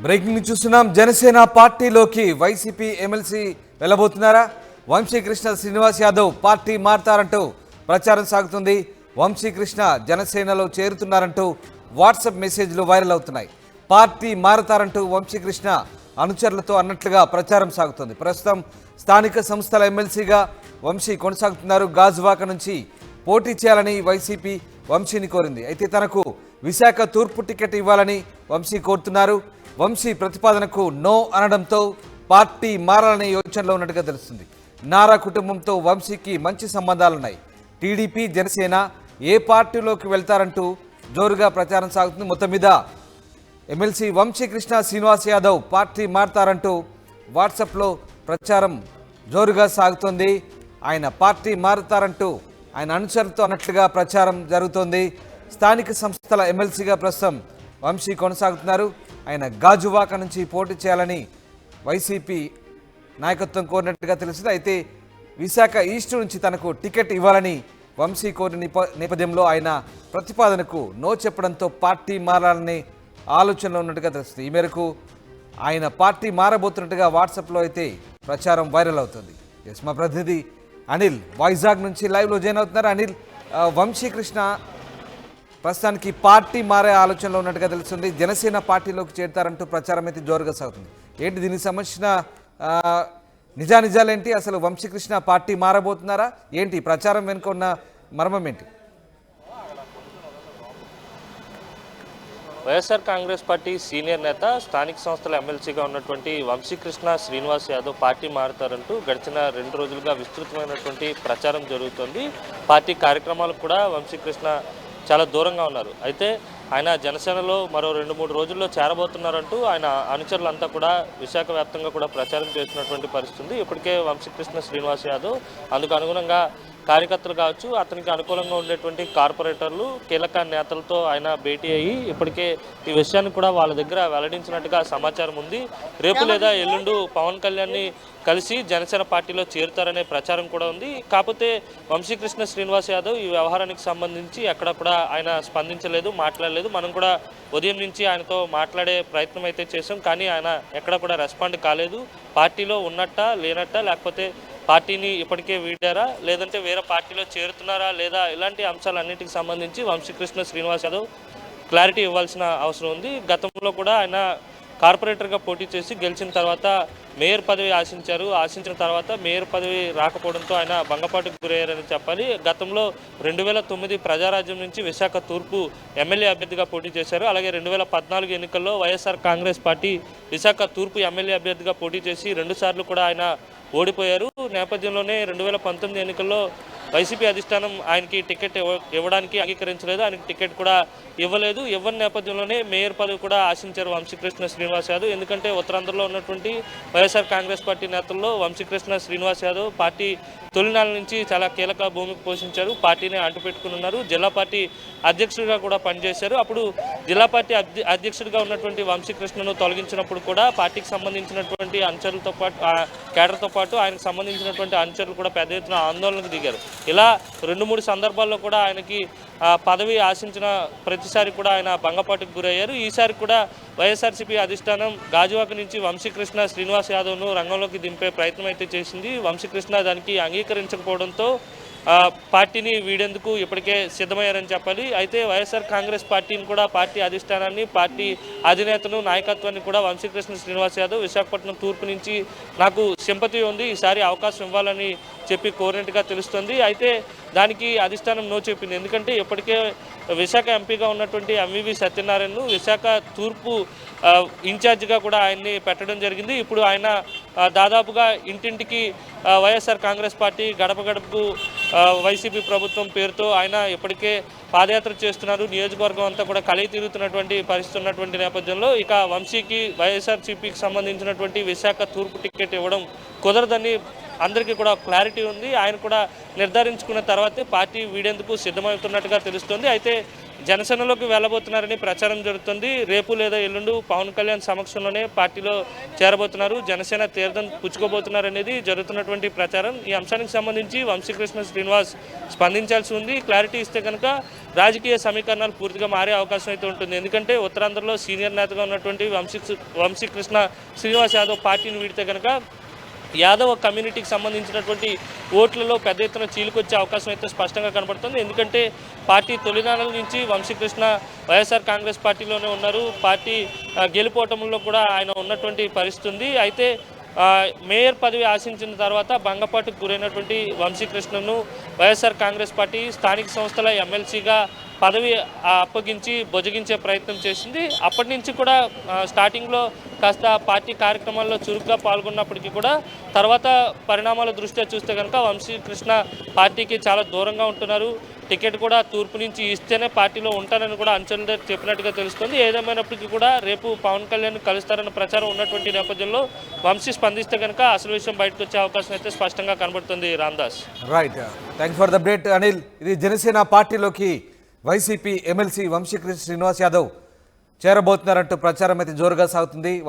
Breaking చూస్తున్నాం. జనసేన పార్టీలోకి YCP MLC వెళ్ళబోతున్నారా? వంశీకృష్ణ శ్రీనివాస్ యాదవ్ పార్టీ మారతారంటూ ప్రచారం సాగుతుంది. వంశీకృష్ణ జనసేనలో చేరుతున్నారంటూ వాట్సాప్ మెసేజ్లు వైరల్ అవుతున్నాయి. పార్టీ మారతారంటూ వంశీకృష్ణ అనుచరులతో అన్నట్లుగా ప్రచారం సాగుతుంది. ప్రస్తుతం స్థానిక సంస్థల ఎమ్మెల్సీగా వంశీ కొనసాగుతున్నారు. గాజువాక నుంచి పోటీ చేయాలని వైసీపీ వంశీని కోరింది. అయితే తనకు విశాఖ తూర్పు టికెట్ ఇవ్వాలని వంశీ కోరుతున్నారు. వంశీ ప్రతిపాదనకు నో అనడంతో పార్టీ మారాలనే యోచనలో ఉన్నట్టుగా తెలుస్తుంది. నారా కుటుంబంతో వంశీకి మంచి సంబంధాలున్నాయి. టీడీపీ, జనసేన ఏ పార్టీలోకి వెళ్తారంటూ జోరుగా ప్రచారం సాగుతుంది. మొత్తం మీద ఎమ్మెల్సీ వంశీకృష్ణ శ్రీనివాస్ యాదవ్ పార్టీ మారతారంటూ వాట్సాప్లో ప్రచారం జోరుగా సాగుతోంది. ఆయన పార్టీ మారుతారంటూ ఆయన అనుచరులతో అన్నట్లుగా ప్రచారం జరుగుతోంది. స్థానిక సంస్థల ఎమ్మెల్సీగా ప్రస్తుతం వంశీ కొనసాగుతున్నారు. ఆయన గాజువాక నుంచి పోటీ చేయాలని వైసీపీ నాయకత్వం కోరినట్టుగా తెలుస్తుంది. అయితే విశాఖ ఈస్ట్ నుంచి తనకు టికెట్ ఇవ్వాలని వంశీ కోరిన నేపథ్యంలో ఆయన ప్రతిపాదనకు నో చెప్పడంతో పార్టీ మారాలనే ఆలోచనలో ఉన్నట్టుగా తెలుస్తుంది. ఈ మేరకు ఆయన పార్టీ మారబోతున్నట్టుగా వాట్సాప్లో అయితే ప్రచారం వైరల్ అవుతుంది. ఎస్, మా ప్రతినిధి అనిల్ వైజాగ్ నుంచి లైవ్లో జాయిన్ అవుతున్నారు. అనిల్, వంశీకృష్ణ ప్రస్తుతానికి పార్టీ మారే ఆలోచనలో ఉన్నట్టుగా తెలుస్తుంది. జనసేన పార్టీలోకి చేరుతారంటూ ప్రచారం అయితే జోరుగా సాగుతుంది. ఏంటి దీనికి సంబంధించిన నిజానిజాలేంటి? అసలు వంశీకృష్ణ పార్టీ మారబోతున్నారా ఏంటి? ప్రచారం వెనుక ఉన్న మర్మం ఏంటి? వైఎస్ఆర్ కాంగ్రెస్ పార్టీ సీనియర్ నేత, స్థానిక సంస్థల ఎమ్మెల్సీగా ఉన్నటువంటి వంశీకృష్ణ శ్రీనివాస్ యాదవ్ పార్టీ మారుతారంటూ గడిచిన 2 రోజులుగా విస్తృతమైనటువంటి ప్రచారం జరుగుతోంది. పార్టీ కార్యక్రమాలకు కూడా వంశీకృష్ణ చాలా దూరంగా ఉన్నారు. అయితే ఆయన జనసేనలో మరో 2-3 రోజుల్లో చేరబోతున్నారంటూ ఆయన అనుచరులంతా కూడా విశాఖ వ్యాప్తంగా కూడా ప్రచారం చేస్తున్నటువంటి పరిస్థితి. ఇప్పటికే వంశీకృష్ణ శ్రీనివాస్ యాదవ్ అందుకు అనుగుణంగా కార్యకర్తలు కావచ్చు, అతనికి అనుకూలంగా ఉండేటువంటి కార్పొరేటర్లు, కీలక నేతలతో ఆయన భేటీ అయ్యి ఇప్పటికే ఈ విషయాన్ని కూడా వాళ్ళ దగ్గర వెల్లడించినట్టుగా సమాచారం ఉంది. రేపు లేదా ఎల్లుండు పవన్ కళ్యాణ్ని కలిసి జనసేన పార్టీలో చేరుతారనే ప్రచారం కూడా ఉంది. కాకపోతే వంశీకృష్ణ శ్రీనివాస్ యాదవ్ ఈ వ్యవహారానికి సంబంధించి ఎక్కడ కూడా ఆయన స్పందించలేదు, మాట్లాడలేదు. మనం కూడా ఉదయం నుంచి ఆయనతో మాట్లాడే ప్రయత్నం అయితే చేసాం, కానీ ఆయన ఎక్కడ కూడా రెస్పాండ్ కాలేదు. పార్టీలో ఉన్నట్ట లేనట్ట, లేకపోతే పార్టీని ఇప్పటికే వీడారా, లేదంటే వేరే పార్టీలో చేరుతున్నారా లేదా, ఇలాంటి అంశాలన్నింటికి సంబంధించి వంశీకృష్ణ శ్రీనివాస్ యాదవ్ క్లారిటీ ఇవ్వాల్సిన అవసరం ఉంది. గతంలో కూడా ఆయన కార్పొరేటర్గా పోటీ చేసి గెలిచిన తర్వాత మేయర్ పదవి ఆశించిన తర్వాత మేయర్ పదవి రాకపోవడంతో ఆయన భంగపాటుకు గురయ్యారని చెప్పాలి. గతంలో 2009 ప్రజారాజ్యం నుంచి విశాఖ తూర్పు ఎమ్మెల్యే అభ్యర్థిగా పోటీ చేశారు. అలాగే 2014 ఎన్నికల్లో వైఎస్ఆర్ కాంగ్రెస్ పార్టీ విశాఖ తూర్పు ఎమ్మెల్యే అభ్యర్థిగా పోటీ చేసి 2 సార్లు కూడా ఆయన ఓడిపోయారు. నేపథ్యంలోనే 2019 ఎన్నికల్లో వైసీపీ అధిష్టానం ఆయనకి టికెట్ ఇవ్వడానికి అంగీకరించలేదు. ఆయనకి టికెట్ కూడా ఇవ్వలేదు. ఇవ్వని నేపథ్యంలోనే మేయర్ పదవి కూడా ఆశించారు వంశీకృష్ణ శ్రీనివాస్ యాదవ్. ఎందుకంటే ఉత్తరాంధ్రలో ఉన్నటువంటి వైఎస్ఆర్ కాంగ్రెస్ పార్టీ నేతల్లో వంశీకృష్ణ శ్రీనివాస్ యాదవ్ పార్టీ తొలినాళ్ళ నుంచి చాలా కీలక భూమికి పోషించారు. పార్టీని అంటుపెట్టుకుని ఉన్నారు. జిల్లా పార్టీ అధ్యక్షుడిగా కూడా పనిచేశారు. అప్పుడు జిల్లా పార్టీ అధ్యక్షుడిగా ఉన్నటువంటి వంశీకృష్ణను తొలగించినప్పుడు కూడా పార్టీకి సంబంధించినటువంటి అనుచరులతో పాటు, కేడర్తో పాటు ఆయనకు సంబంధించినటువంటి అనుచరులు కూడా పెద్ద ఎత్తున ఆందోళనకు దిగారు. ఇలా 2-3 సందర్భాల్లో కూడా ఆయనకి పదవి ఆశించిన ప్రతిసారి కూడా ఆయన భంగపాటుకు గురయ్యారు. ఈసారి కూడా వైఎస్ఆర్సీపీ అధిష్టానం గాజువాక నుంచి వంశీకృష్ణ శ్రీనివాస్ యాదవ్ను రంగంలోకి దింపే ప్రయత్నం అయితే చేసింది. వంశీకృష్ణ దానికి అంగీకరించకపోవడంతో పార్టీని వీడేందుకు ఇప్పటికే సిద్ధమయ్యారని చెప్పాలి. అయితే వైఎస్ఆర్ కాంగ్రెస్ పార్టీని కూడా, పార్టీ అధిష్టానాన్ని, పార్టీ అధినేతను, నాయకత్వాన్ని కూడా వంశీకృష్ణ శ్రీనివాస్ యాదవ్ విశాఖపట్నం తూర్పు నుంచి నాకు సింపతి ఉంది, ఈసారి అవకాశం ఇవ్వాలని చెప్పి కోరినట్టుగా తెలుస్తుంది. అయితే దానికి అధిష్టానం నో చెప్పింది. ఎందుకంటే ఇప్పటికే విశాఖ ఎంపీగా ఉన్నటువంటి ఎంవివి సత్యనారాయణను విశాఖ తూర్పు ఇన్ఛార్జిగా కూడా ఆయన్ని పెట్టడం జరిగింది. ఇప్పుడు ఆయన దాదాపుగా ఇంటింటికి వైఎస్ఆర్ కాంగ్రెస్ పార్టీ, గడప గడపకు వైసీపీ ప్రభుత్వం పేరుతో ఆయన ఇప్పటికే పాదయాత్ర చేస్తున్నారు. నియోజకవర్గం అంతా కూడా కలిగి తిరుగుతున్నటువంటి పరిస్థితి ఉన్నటువంటి నేపథ్యంలో ఇక వంశీకి వైఎస్ఆర్సీపీకి సంబంధించినటువంటి విశాఖ తూర్పు టికెట్ ఇవ్వడం కుదరదని అందరికీ కూడా క్లారిటీ ఉంది. ఆయన కూడా నిర్ధారించుకున్న తర్వాతే పార్టీ వీడేందుకు సిద్ధమవుతున్నట్టుగా తెలుస్తుంది. అయితే జనసేనలోకి వెళ్ళబోతున్నారని ప్రచారం జరుగుతుంది. రేపు లేదా ఎల్లుండి పవన్ కళ్యాణ్ సమక్షంలోనే పార్టీలో చేరబోతున్నారు. జనసేన తీర్థం పుచ్చుకోబోతున్నారనేది జరుగుతున్నటువంటి ప్రచారం. ఈ అంశానికి సంబంధించి వంశీకృష్ణ శ్రీనివాస్ స్పందించాల్సి ఉంది. క్లారిటీ ఇస్తే కనుక రాజకీయ సమీకరణాలు పూర్తిగా మారే అవకాశం అయితే ఉంటుంది. ఎందుకంటే ఉత్తరాంధ్రలో సీనియర్ నేతగా ఉన్నటువంటి వంశీకృష్ణ శ్రీనివాస్ యాదవ్ పార్టీని వీడితే కనుక యాదవ్ కమ్యూనిటీకి సంబంధించినటువంటి ఓట్లలో పెద్ద ఎత్తున చీలికొచ్చే అవకాశం అయితే స్పష్టంగా కనబడుతుంది. ఎందుకంటే పార్టీ తొలినాళ్ళ నుంచి వంశీకృష్ణ వైఎస్ఆర్ కాంగ్రెస్ పార్టీలోనే ఉన్నారు. పార్టీ గెలుపోవటంలో కూడా ఆయన ఉన్నటువంటి పరిస్థితి ఉంది. అయితే మేయర్ పదవి ఆశించిన తర్వాత భంగపాటుకు గురైనటువంటి వంశీకృష్ణను వైఎస్ఆర్ కాంగ్రెస్ పార్టీ స్థానిక సంస్థల ఎమ్మెల్సీగా పదవి అప్పగించి బొజగించే ప్రయత్నం చేసింది. అప్పటి నుంచి కూడా స్టార్టింగ్లో కాస్త పార్టీ కార్యక్రమాల్లో చురుగ్గా పాల్గొన్నప్పటికీ కూడా తర్వాత పరిణామాల దృష్ట్యా చూస్తే కనుక వంశీకృష్ణ పార్టీకి చాలా దూరంగా ఉంటున్నారు. టికెట్ కూడా తూర్పు నుంచి ఇస్తేనే పార్టీలో ఉంటారని కూడా అంచనా చెప్పినట్టుగా తెలుస్తుంది. ఏదేమైనప్పటికీ కూడా రేపు పవన్ కళ్యాణ్ కలుస్తారన్న ప్రచారం ఉన్నటువంటి నేపథ్యంలో వంశీ స్పందిస్తే కనుక అసలు విషయం బయటకు వచ్చే అవకాశం అయితే స్పష్టంగా కనబడుతుంది. Ramdas. Right, thanks for the update Anil. ఇది జనసేన పార్టీలోకి వైసీపీ ఎమ్మెల్సీ వంశీకృష్ణ శ్రీనివాస్ యాదవ్ చేరబోతున్నారంటూ ప్రచారం అయితే జోరుగా సాగుతుంది.